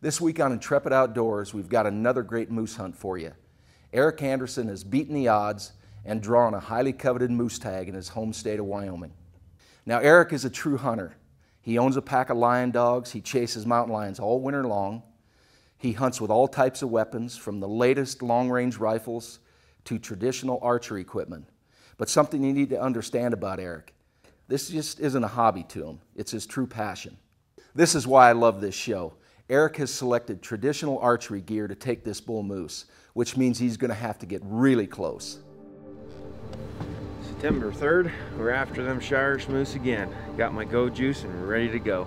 This week on Intrepid Outdoors, we've got another great moose hunt for you. Eric Andersen has beaten the odds and drawn a highly coveted moose tag in his home state of Wyoming. Now, Eric is a true hunter. He owns a pack of lion dogs. He chases mountain lions all winter long. He hunts with all types of weapons, from the latest long-range rifles to traditional archery equipment. But something you need to understand about Eric: this just isn't a hobby to him. It's his true passion. This is why I love this show. Eric has selected traditional archery gear to take this bull moose, which means he's going to have to get really close. September 3rd, we're after them Shiras Moose again. Got my go juice and we're ready to go.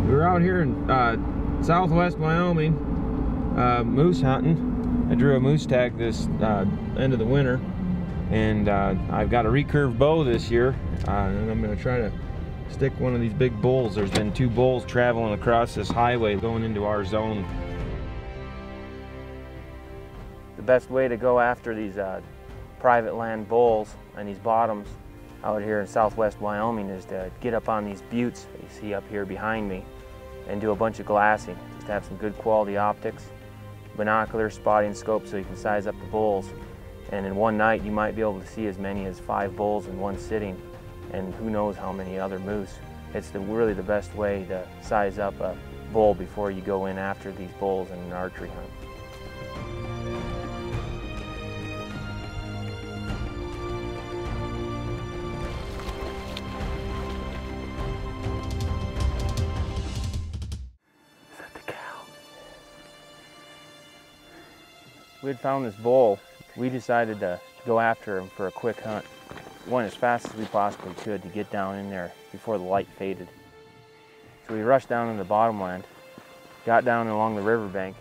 We're out here in southwest Wyoming, moose hunting. I drew a moose tag this end of the winter, and I've got a recurve bow this year, and I'm going to try to stick one of these big bulls. There's been two bulls traveling across this highway going into our zone. The best way to go after these private land bulls and these bottoms out here in southwest Wyoming is to get up on these buttes that you see up here behind me and do a bunch of glassing. Just to have some good quality optics, binocular spotting scope so you can size up the bulls. And in one night you might be able to see as many as 5 bulls in one sitting, and who knows how many other moose. It's really the best way to size up a bull before you go in after these bulls in an archery hunt. Is that the cow? We had found this bull. We decided to go after him for a quick hunt. We went as fast as we possibly could to get down in there before the light faded. So we rushed down into the bottomland, got down along the riverbank,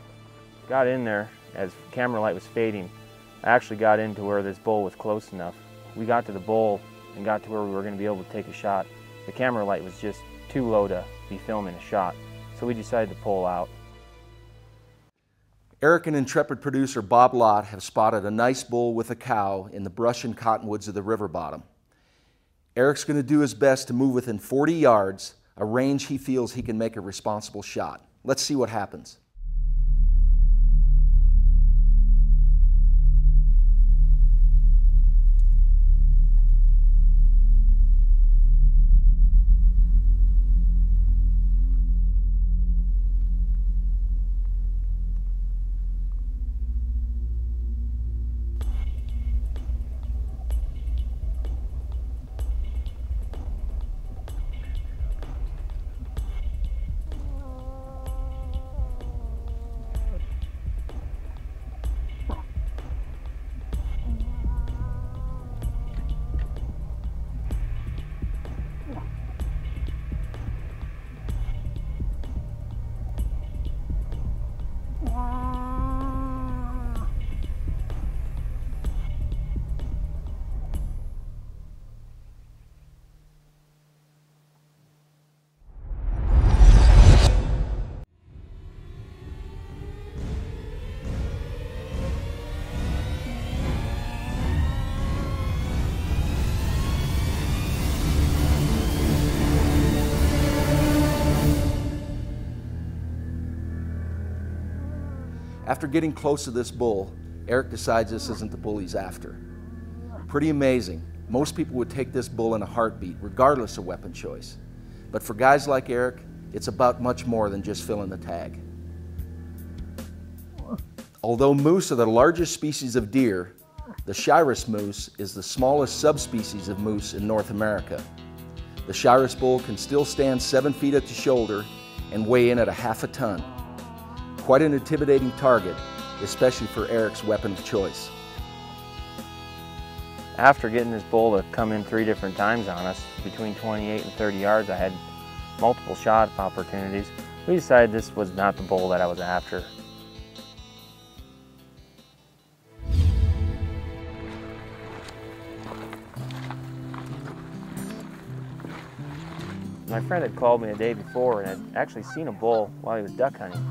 got in there as camera light was fading. I actually got into where this bull was close enough. We got to the bull and got to where we were going to be able to take a shot. The camera light was just too low to be filming a shot, so we decided to pull out. Eric and Intrepid producer Bob Lott have spotted a nice bull with a cow in the brush and cottonwoods of the river bottom. Eric's going to do his best to move within 40 yards, a range he feels he can make a responsible shot. Let's see what happens. After getting close to this bull, Eric decides this isn't the bull he's after. Pretty amazing. Most people would take this bull in a heartbeat, regardless of weapon choice. But for guys like Eric, it's about much more than just filling the tag. Although moose are the largest species of deer, the Shiras moose is the smallest subspecies of moose in North America. The Shiras bull can still stand 7 feet at the shoulder and weigh in at ½ a ton. Quite an intimidating target, especially for Eric's weapon of choice. After getting this bull to come in 3 different times on us, between 28 and 30 yards, I had multiple shot opportunities. We decided this was not the bull that I was after. My friend had called me the day before and had actually seen a bull while he was duck hunting.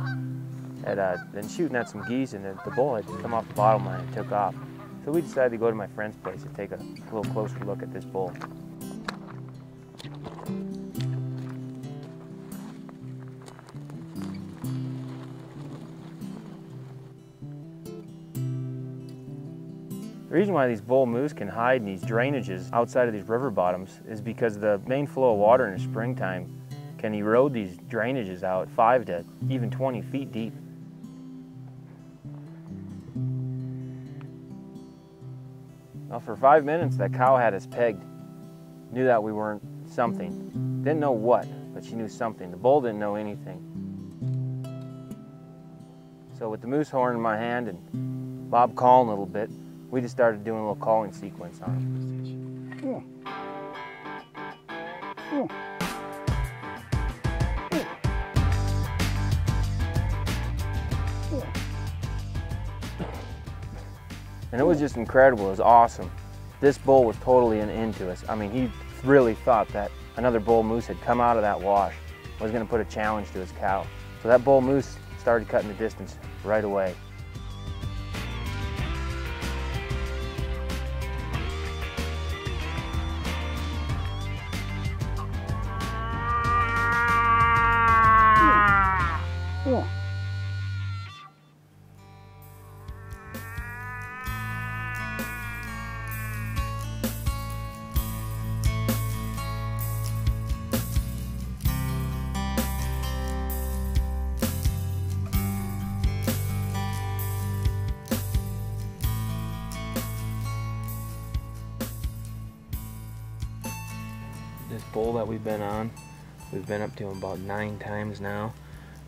Had been shooting at some geese, and the bull had come off the bottom line and took off. So we decided to go to my friend's place to take a little closer look at this bull. The reason why these bull moose can hide in these drainages outside of these river bottoms is because the main flow of water in the springtime can erode these drainages out 5 to even 20 feet deep. Well, for 5 minutes that cow had us pegged. Knew that we weren't something. Didn't know what, but she knew something. The bull didn't know anything. So with the moose horn in my hand and Bob calling a little bit, we just started doing a little calling sequence on him. And it was just incredible. It was awesome. This bull was totally into us. I mean, he really thought that another bull moose had come out of that wash, was going to put a challenge to his cow. So that bull moose started cutting the distance right away. This bull that we've been on, we've been up to him about 9 times now,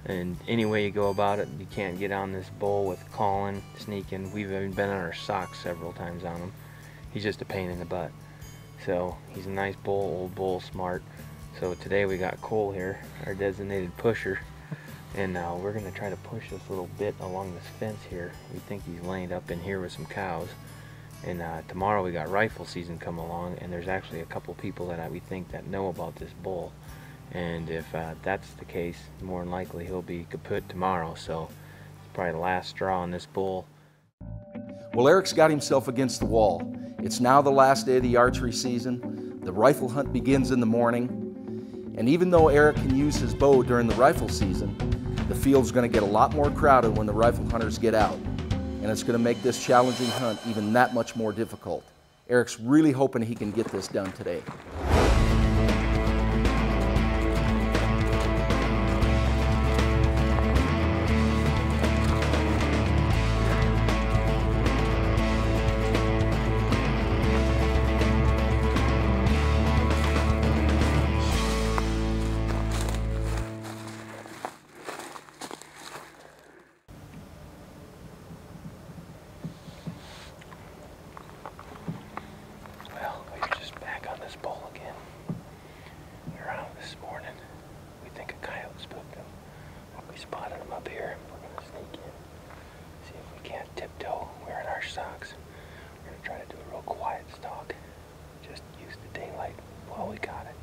and any way you go about it, you can't get on this bull with calling, sneaking. We've even been on our socks several times on him. He's just a pain in the butt. So he's a nice bull, old bull, smart. So today we got Cole here, our designated pusher, and we're gonna try to push this little bit along this fence here. We think he's laying up in here with some cows. And tomorrow we got rifle season come along, and there's actually a couple people that we think that know about this bull. And if that's the case, more than likely he'll be kaput tomorrow. So it's probably the last straw on this bull. Well, Eric's got himself against the wall. It's now the last day of the archery season. The rifle hunt begins in the morning. And even though Eric can use his bow during the rifle season, the field's going to get a lot more crowded when the rifle hunters get out. And it's going to make this challenging hunt even that much more difficult. Eric's really hoping he can get this done today. Spotted him up here. We're going to sneak in, see if we can't tiptoe wearing our socks. We're going to try to do a real quiet stalk. Just use the daylight while we got it.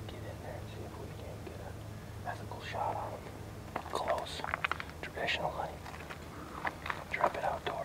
Get in there and see if we can get an ethical shot on him. Close. Traditional hunting. Trap it outdoors.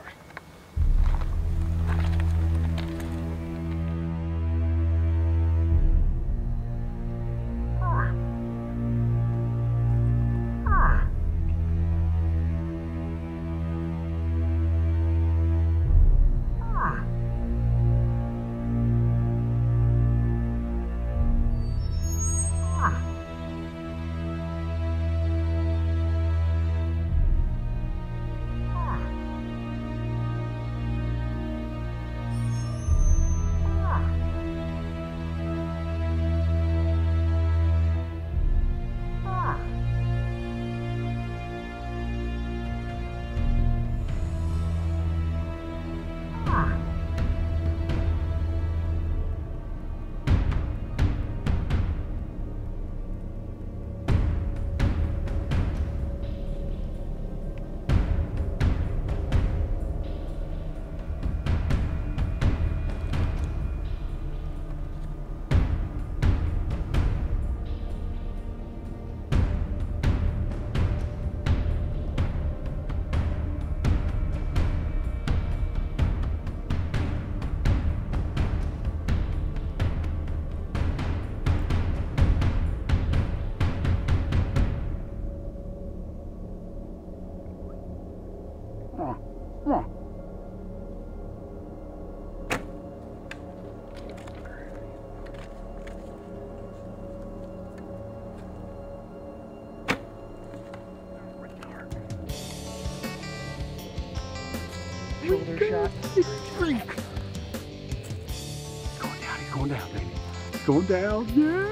going down. Yeah,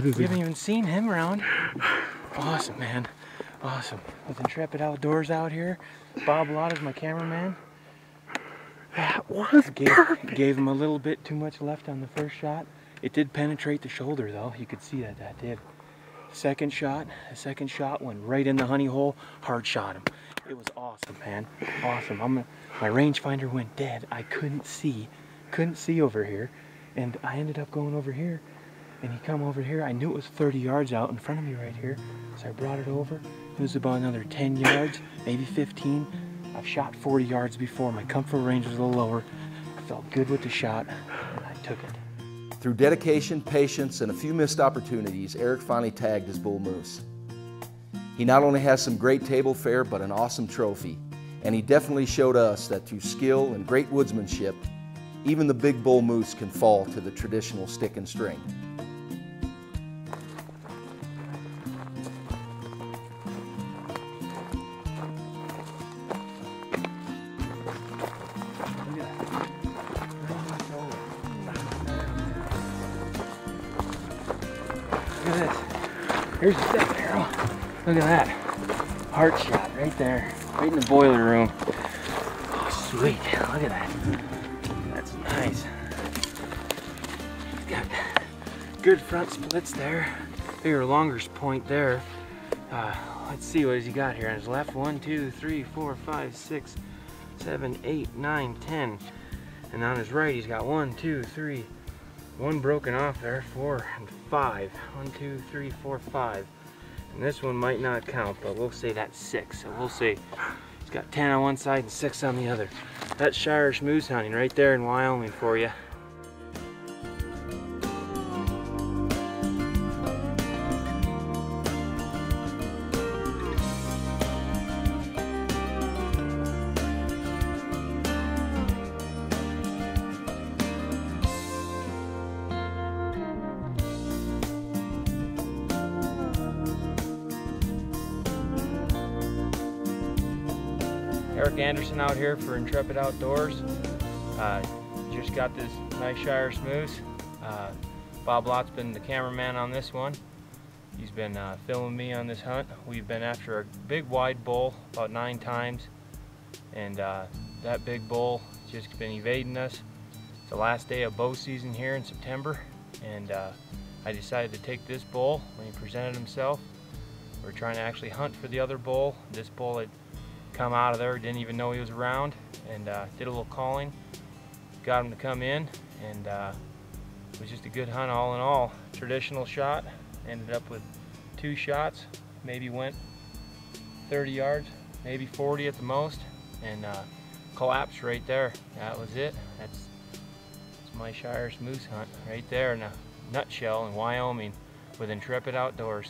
baby. We haven't even seen him around. Awesome, man. Awesome. With Intrepid Outdoors out here. Bob Lotta's my cameraman. That was perfect. Gave him a little bit too much left on the first shot. It did penetrate the shoulder though. You could see that did. The second shot went right in the honey hole. Hard shot him. It was awesome, man. Awesome. My rangefinder went dead. I couldn't see over here. And I ended up going over here. And he come over here. I knew it was 30 yards out in front of me right here. So I brought it over. It was about another 10 yards, maybe 15. I've shot 40 yards before. My comfort range was a little lower. I felt good with the shot, and I took it. Through dedication, patience, and a few missed opportunities, Eric finally tagged his bull moose. He not only has some great table fare, but an awesome trophy. And he definitely showed us that through skill and great woodsmanship, even the big bull moose can fall to the traditional stick and string. Look at this. Here's the second arrow. Look at that. Heart shot right there. Right in the boiler room. Oh, sweet. Look at that. That's nice. He's got good front splits there. Bigger, longer point there. Let's see, what has he got here on his left? 1, 2, 3, 4, 5, 6, 7, 8, 9, 10. And on his right, he's got 1, 2, 3. One broken off there, 4 and 5. 1, 2, 3, 4, 5. And this one might not count, but we'll say that's 6. So we'll say he's got 10 on one side and 6 on the other. That's Shiras Moose hunting right there in Wyoming for you. Eric Andersen out here for Intrepid Outdoors. Just got this nice Shiras Moose. Bob Lott's been the cameraman on this one. He's been filming me on this hunt. We've been after a big wide bull about 9 times, and that big bull just been evading us. It's the last day of bow season here in September, and I decided to take this bull when he presented himself. We're trying to actually hunt for the other bull. This bull had come out of there, didn't even know he was around, and did a little calling, got him to come in, and it was just a good hunt all in all. Traditional shot, ended up with 2 shots, maybe went 30 yards, maybe 40 at the most, and collapsed right there. That was it. That's my Shiras Moose hunt right there in a nutshell in Wyoming with Intrepid Outdoors.